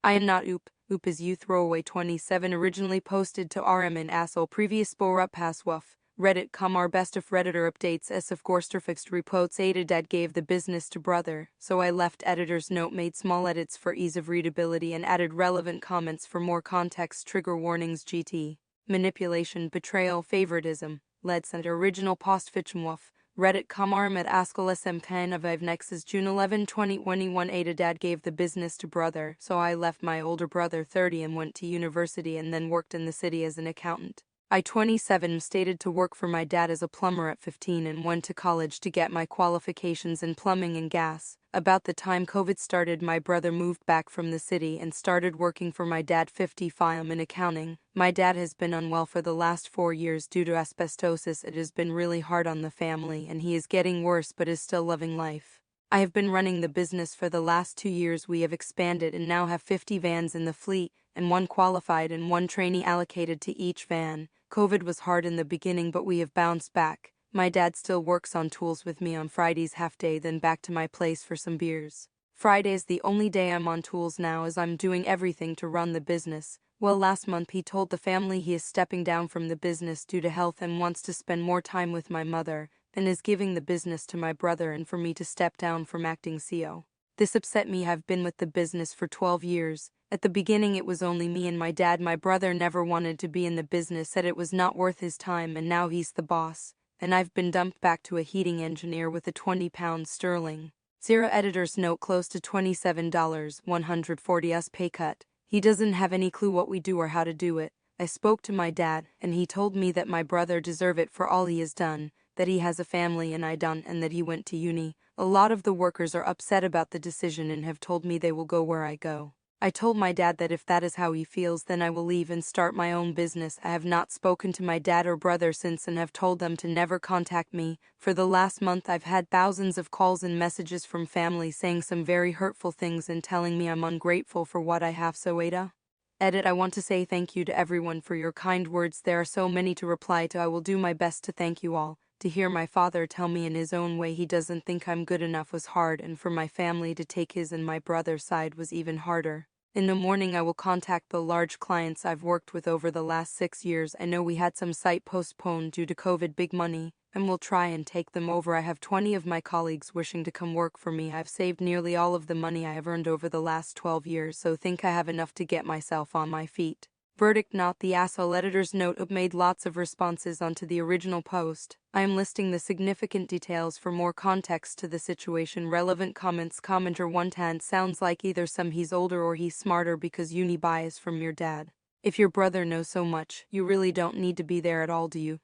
I am not Oop. Oop is you throwaway 27 originally posted to RM and asshole previous spore up pass wuff. Reddit our best of Redditor updates as of Gorster fixed reports Ada dad gave the business to brother, so I left editor's note made small edits for ease of readability and added relevant comments for more context trigger warnings GT. Manipulation, betrayal, favoritism, led center original post wuff. Reddit arm at Askell SM10 of Nexus June 11, 2021 Ada dad gave the business to brother, so I left my older brother 30 and went to university and then worked in the city as an accountant. I 27 stated to work for my dad as a plumber at 15 and went to college to get my qualifications in plumbing and gas. About the time COVID started, my brother moved back from the city and started working for my dad 55 in accounting. My dad has been unwell for the last 4 years due to asbestosis. It has been really hard on the family and he is getting worse but is still loving life. I have been running the business for the last 2 years. We have expanded and now have 50 vans in the fleet and 1 qualified and 1 trainee allocated to each van. COVID was hard in the beginning but we have bounced back. My dad still works on tools with me on Fridays half day, then back to my place for some beers. Friday's the only day I'm on tools now as I'm doing everything to run the business. Well, last month he told the family he is stepping down from the business due to health and wants to spend more time with my mother, and is giving the business to my brother and for me to step down from acting CEO. This upset me. I've been with the business for 12 years. At the beginning it was only me and my dad. My brother never wanted to be in the business, said it was not worth his time, and now he's the boss. And I've been dumped back to a heating engineer with a 20 pounds sterling. Zero editor's note close to $27, 140 us pay cut. He doesn't have any clue what we do or how to do it. I spoke to my dad, and he told me that my brother deserve it for all he has done, that he has a family and I don't, and that he went to uni. A lot of the workers are upset about the decision and have told me they will go where I go. I told my dad that if that is how he feels, then I will leave and start my own business. I have not spoken to my dad or brother since and have told them to never contact me. For the last month I've had thousands of calls and messages from family saying some very hurtful things and telling me I'm ungrateful for what I have. So Ada? Edit. I want to say thank you to everyone for your kind words. There are so many to reply to. I will do my best to thank you all. To hear my father tell me in his own way he doesn't think I'm good enough was hard, and for my family to take his and my brother's side was even harder. In the morning I will contact the large clients I've worked with over the last 6 years. I know we had some site postponed due to COVID, big money, and we'll try and take them over. I have 20 of my colleagues wishing to come work for me. I've saved nearly all of the money I have earned over the last 12 years, so think I have enough to get myself on my feet. Verdict. Not the asshole. Editor's note made lots of responses onto the original post. I am listing the significant details for more context to the situation. Relevant comments. Commenter 110 sounds like either some he's older or he's smarter because uni bias from your dad. If your brother knows so much, you really don't need to be there at all, do you?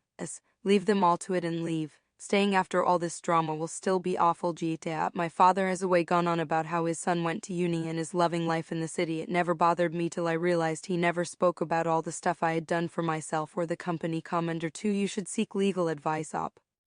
Leave them all to it and leave. Staying after all this drama will still be awful. GTA. My father has gone on about how his son went to uni and is loving life in the city. It never bothered me till I realized he never spoke about all the stuff I had done for myself or the company. Commenter 2. You should seek legal advice.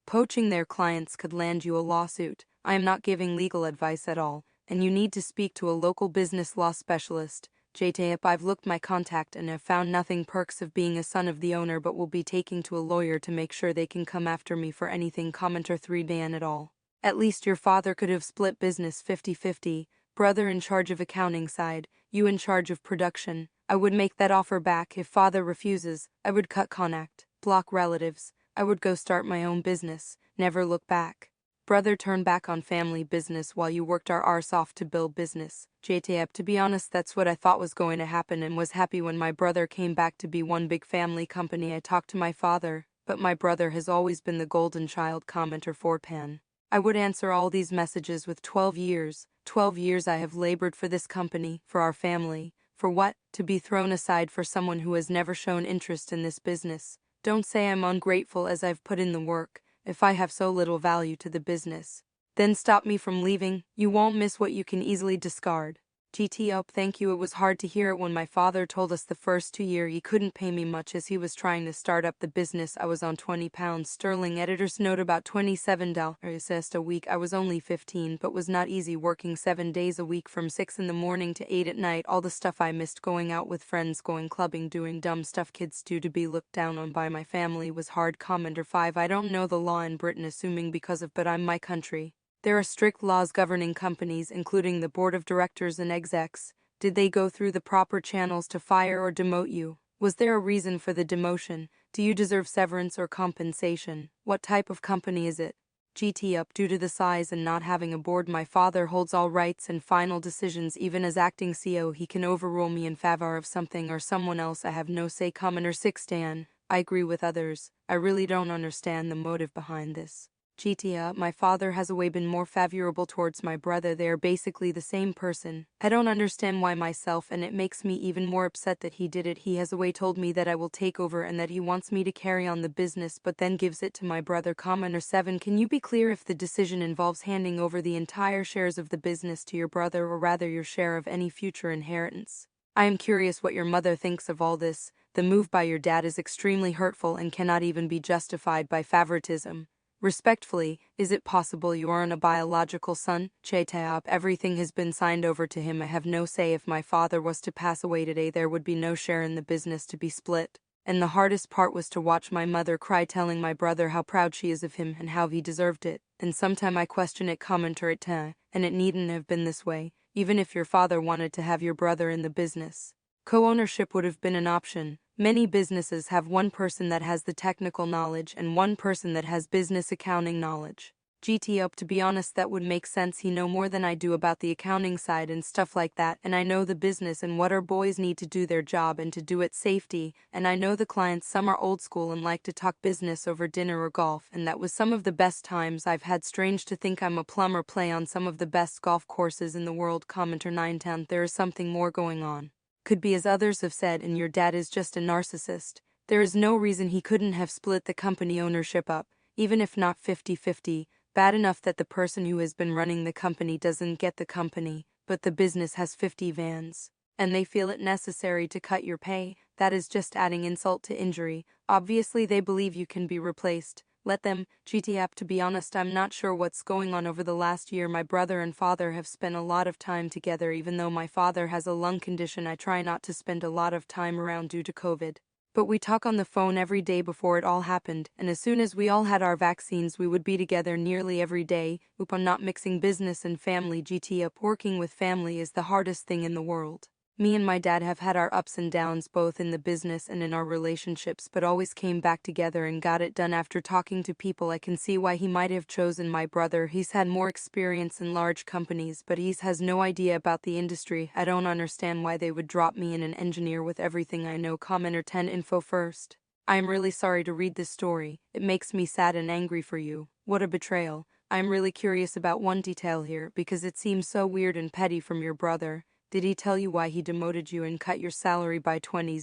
Poaching their clients could land you a lawsuit. I am not giving legal advice at all, and you need to speak to a local business law specialist. JTAP. I've looked my contact and have found nothing perks of being a son of the owner, but will be taking to a lawyer to make sure they can come after me for anything. Commenter 3. Ban at all. At least your father could have split business 50-50, brother in charge of accounting side, you in charge of production. I would make that offer back. If father refuses, I would cut contact, block relatives. I would go start my own business, never look back. Brother turn back on family business while you worked our arse off to build business. JTAP. To be honest, that's what I thought was going to happen and was happy when my brother came back to be one big family company. I talked to my father, but my brother has always been the golden child. Commenter 4. Pan. I would answer all these messages with 12 years. 12 years I have labored for this company, for our family. For what? To be thrown aside for someone who has never shown interest in this business. Don't say I'm ungrateful as I've put in the work. If I have so little value to the business, then stop me from leaving. You won't miss what you can easily discard. GT up. Thank you. It was hard to hear it when my father told us the first 2 years he couldn't pay me much as he was trying to start up the business. I was on 20 pounds sterling. Editor's note about $27 a week. I was only 15 but was not easy working 7 days a week from 6 in the morning to 8 at night. All the stuff I missed, going out with friends, going clubbing, doing dumb stuff kids do to be looked down on by my family, was hard. Commenter 5. I don't know the law in Britain, assuming because of, but I'm my country. There are strict laws governing companies, including the board of directors and execs. Did they go through the proper channels to fire or demote you? Was there a reason for the demotion? Do you deserve severance or compensation? What type of company is it? GT up. Due to the size and not having a board, my father holds all rights and final decisions. Even as acting CEO, he can overrule me in favor of something or someone else. I have no say. Commoner 6 Dan. I agree with others. I really don't understand the motive behind this. GTA, my father has always been more favorable towards my brother. They are basically the same person. I don't understand why myself, and it makes me even more upset that he did it. He has always told me that I will take over and that he wants me to carry on the business, but then gives it to my brother. Commoner 7, can you be clear if the decision involves handing over the entire shares of the business to your brother, or rather your share of any future inheritance? I am curious what your mother thinks of all this. The move by your dad is extremely hurtful and cannot even be justified by favoritism. Respectfully, is it possible you aren't a biological son? Cheteap, everything has been signed over to him. I have no say. If my father was to pass away today, there would be no share in the business to be split. And the hardest part was to watch my mother cry, telling my brother how proud she is of him and how he deserved it. And sometime I question it. Commenter at 10, and it needn't have been this way, even if your father wanted to have your brother in the business. Co-ownership would have been an option. Many businesses have one person that has the technical knowledge and one person that has business accounting knowledge. GT up, to be honest, that would make sense. He know more than I do about the accounting side and stuff like that, and I know the business and what our boys need to do their job and to do it safety, and I know the clients. Some are old school and like to talk business over dinner or golf, and that was some of the best times I've had. Strange to think I'm a plumber, play on some of the best golf courses in the world. Commenter 910, there is something more going on. Could be as others have said, and your dad is just a narcissist. There is no reason he couldn't have split the company ownership up, even if not 50-50. Bad enough that the person who has been running the company doesn't get the company, but the business has 50 vans, and they feel it necessary to cut your pay. That is just adding insult to injury. Obviously they believe you can be replaced. Let them. GTAP, to be honest, I'm not sure what's going on. Over the last year, my brother and father have spent a lot of time together. Even though my father has a lung condition, I try not to spend a lot of time around due to COVID. But we talk on the phone every day before it all happened, and as soon as we all had our vaccines, we would be together nearly every day. Upon not mixing business and family. GTAP, working with family is the hardest thing in the world. Me and my dad have had our ups and downs both in the business and in our relationships, but always came back together and got it done. After talking to people, I can see why he might have chosen my brother. He's had more experience in large companies, but he has no idea about the industry. I don't understand why they would drop me in an engineer with everything I know. Commenter 10 info first. I am really sorry to read this story. It makes me sad and angry for you. What a betrayal. I am really curious about one detail here, because it seems so weird and petty from your brother. Did he tell you why he demoted you and cut your salary by 20?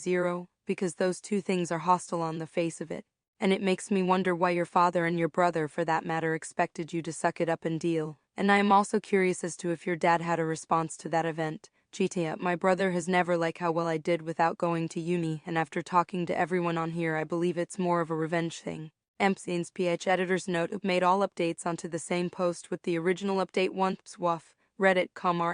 Because those two things are hostile on the face of it. And it makes me wonder why your father and your brother, for that matter, expected you to suck it up and deal. And I am also curious as to if your dad had a response to that event. GTA, my brother has never liked how well I did without going to uni, and after talking to everyone on here, I believe it's more of a revenge thing. MCN's PH editor's note made all updates onto the same post with the original update once woof. Reddit,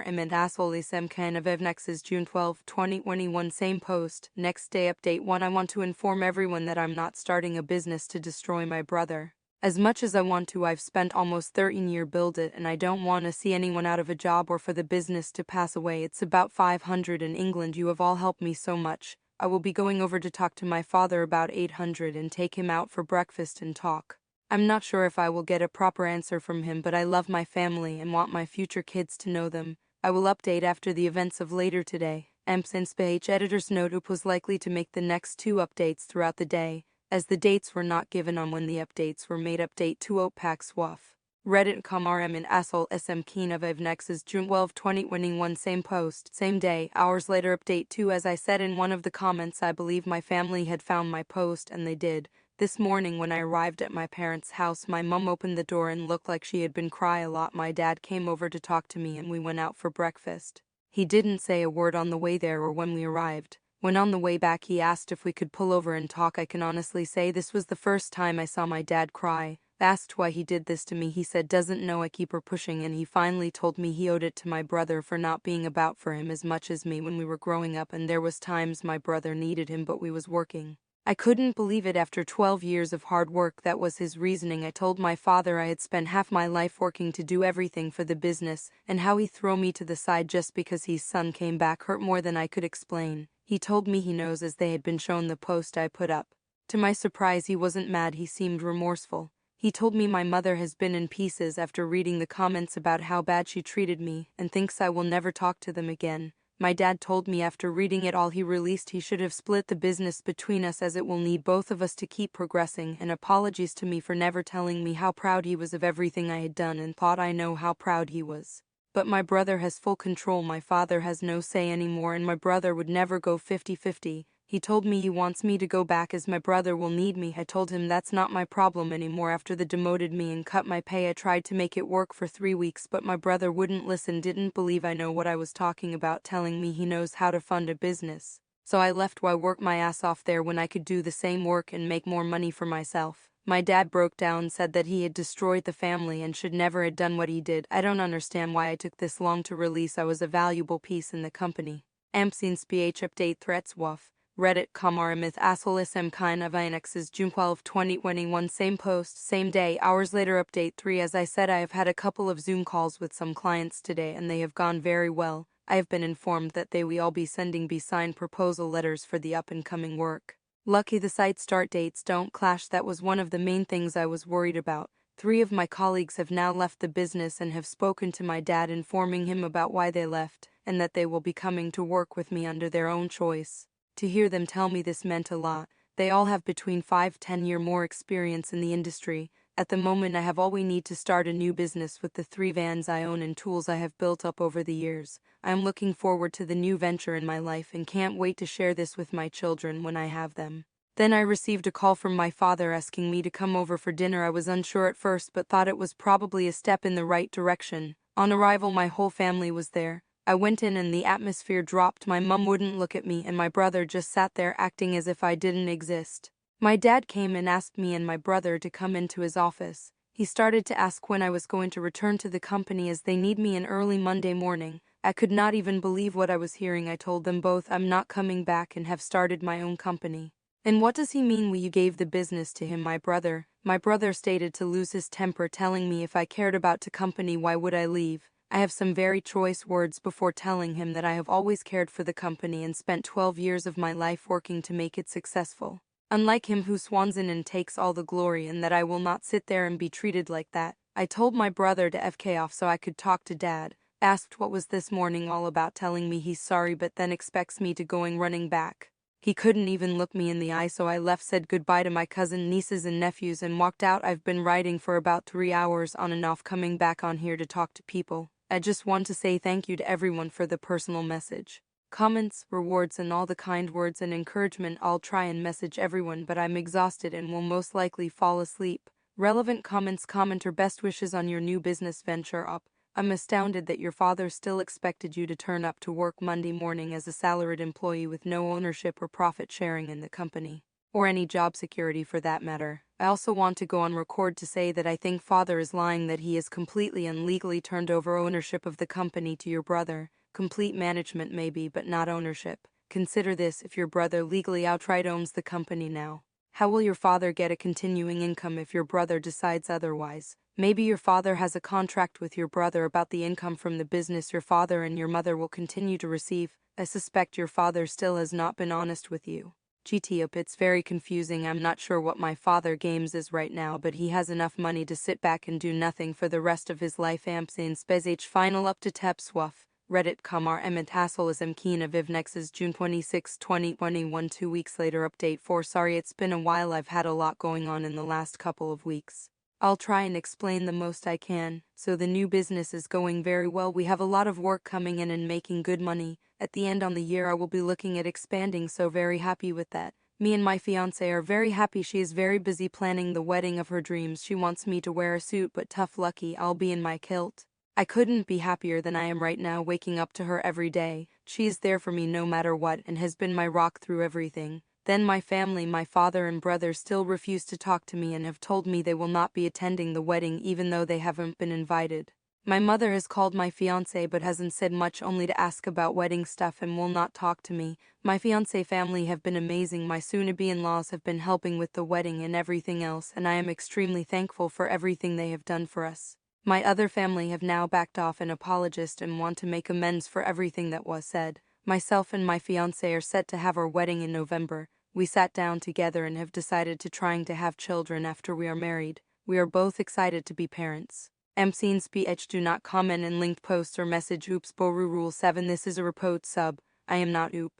and asshole isem kind of Evnex's June 12, 2021 same post. Next day update 1. I want to inform everyone that I'm not starting a business to destroy my brother. As much as I want to, I've spent almost 13 years build it, and I don't want to see anyone out of a job or for the business to pass away. It's about 500 in England. You have all helped me so much. I will be going over to talk to my father about 800 and take him out for breakfast and talk. I'm not sure if I will get a proper answer from him, but I love my family and want my future kids to know them. I will update after the events of later today. Since page editor's note up was likely to make the next 2 updates throughout the day, as the dates were not given on when the updates were made. Update 2 Opac Swaf. Reddit RM and asshole SM Keen of Evnex's June 12, 2021 same post, same day, hours later. Update 2. As I said in one of the comments, I believe my family had found my post, and they did. This morning when I arrived at my parents' house, my mum opened the door and looked like she had been crying a lot. My dad came over to talk to me and we went out for breakfast. He didn't say a word on the way there or when we arrived. When on the way back he asked if we could pull over and talk. I can honestly say this was the first time I saw my dad cry. Asked why he did this to me, he said doesn't know, I keep her pushing, and he finally told me he owed it to my brother for not being about for him as much as me when we were growing up, and there was times my brother needed him but we was working. I couldn't believe it. After 12 years of hard work, that was his reasoning. I told my father I had spent half my life working to do everything for the business, and how he threw me to the side just because his son came back hurt more than I could explain. He told me he knows, as they had been shown the post I put up. To my surprise, he wasn't mad, he seemed remorseful. He told me my mother has been in pieces after reading the comments about how bad she treated me, and thinks I will never talk to them again. My dad told me after reading it all he should have split the business between us, as it will need both of us to keep progressing, and apologies to me for never telling me how proud he was of everything I had done, and thought I know how proud he was. But my brother has full control. My father has no say anymore, and my brother would never go 50-50. He told me he wants me to go back as my brother will need me. I told him that's not my problem anymore. After they demoted me and cut my pay, I tried to make it work for 3 weeks, but my brother wouldn't listen, didn't believe I know what I was talking about, telling me he knows how to fund a business. So I left. Why work my ass off there when I could do the same work and make more money for myself? My dad broke down, said that he had destroyed the family and should never have done what he did. I don't understand why it took this long to release. I was a valuable piece in the company. Amseen SPH update threats WUF. Reddit myth asshole SM kind of INX's June 12, 2021. Same post, same day, hours later. Update 3. As I said, I have had a couple of Zoom calls with some clients today, and they have gone very well. I have been informed that we all be sending signed proposal letters for the up-and-coming work. Lucky the site start dates don't clash. That was one of the main things I was worried about. 3 of my colleagues have now left the business and have spoken to my dad, informing him about why they left, and that they will be coming to work with me under their own choice. To hear them tell me this meant a lot. They all have between 5-10 year more experience in the industry. At the moment, I have all we need to start a new business with the 3 vans I own and tools I have built up over the years. I am looking forward to the new venture in my life and can't wait to share this with my children when I have them. Then I received a call from my father asking me to come over for dinner. I was unsure at first, but thought it was probably a step in the right direction. On arrival, my whole family was there. I went in and the atmosphere dropped. My mum wouldn't look at me, and my brother just sat there acting as if I didn't exist. My dad came and asked me and my brother to come into his office. He started to ask when I was going to return to the company, as they need me in early Monday morning. I could not even believe what I was hearing. I told them both I'm not coming back and have started my own company. And what does he mean you gave the business to him? My brother stated to lose his temper, telling me if I cared about the company, why would I leave? I have some very choice words before telling him that I have always cared for the company and spent 12 years of my life working to make it successful. Unlike him, who swans in and takes all the glory, and that I will not sit there and be treated like that. I told my brother to FK off so I could talk to Dad. Asked what was this morning all about, telling me he's sorry, but then expects me to going running back. He couldn't even look me in the eye, so I left, said goodbye to my cousin, nieces and nephews, and walked out. I've been writing for about 3 hours on and off, coming back on here to talk to people. I just want to say thank you to everyone for the personal message, comments, rewards, and all the kind words and encouragement. I'll try and message everyone, but I'm exhausted and will most likely fall asleep. Relevant comments. Commenter, best wishes on your new business venture up. I'm astounded that your father still expected you to turn up to work Monday morning as a salaried employee with no ownership or profit sharing in the company, or any job security for that matter. I also want to go on record to say that I think father is lying, that he has completely and legally turned over ownership of the company to your brother. Complete management maybe, but not ownership. Consider this: if your brother legally outright owns the company now, how will your father get a continuing income if your brother decides otherwise? Maybe your father has a contract with your brother about the income from the business your father and your mother will continue to receive. I suspect your father still has not been honest with you. GT up, it's very confusing. I'm not sure what my father games is right now, but he has enough money to sit back and do nothing for the rest of his life. Amsane Spezh final up to Tepswaf. Reddit Emmet Hassel Keen of Ivnex's June 26, 2021. 2 weeks later. Update 4. Sorry, it's been a while. I've had a lot going on in the last couple of weeks. I'll try and explain the most I can. So the new business is going very well. We have a lot of work coming in and making good money. At the end on the year I will be looking at expanding, so very happy with that. Me and my fiancé are very happy. She is very busy planning the wedding of her dreams. She wants me to wear a suit, but tough lucky I'll be in my kilt. I couldn't be happier than I am right now, waking up to her every day. She is there for me no matter what and has been my rock through everything. Then my family, my father and brother, still refuse to talk to me and have told me they will not be attending the wedding even though they haven't been invited. My mother has called my fiancé but hasn't said much, only to ask about wedding stuff and will not talk to me. My fiancé family have been amazing. My soon-to-be in-laws have been helping with the wedding and everything else, and I am extremely thankful for everything they have done for us. My other family have now backed off and apologized and want to make amends for everything that was said. Myself and my fiancé are set to have our wedding in November. We sat down together and have decided to trying to have children after we are married. We are both excited to be parents. MCN's PH do not comment in linked posts or message. Oops Boru Rule 7. This is a report sub. I am not Oop.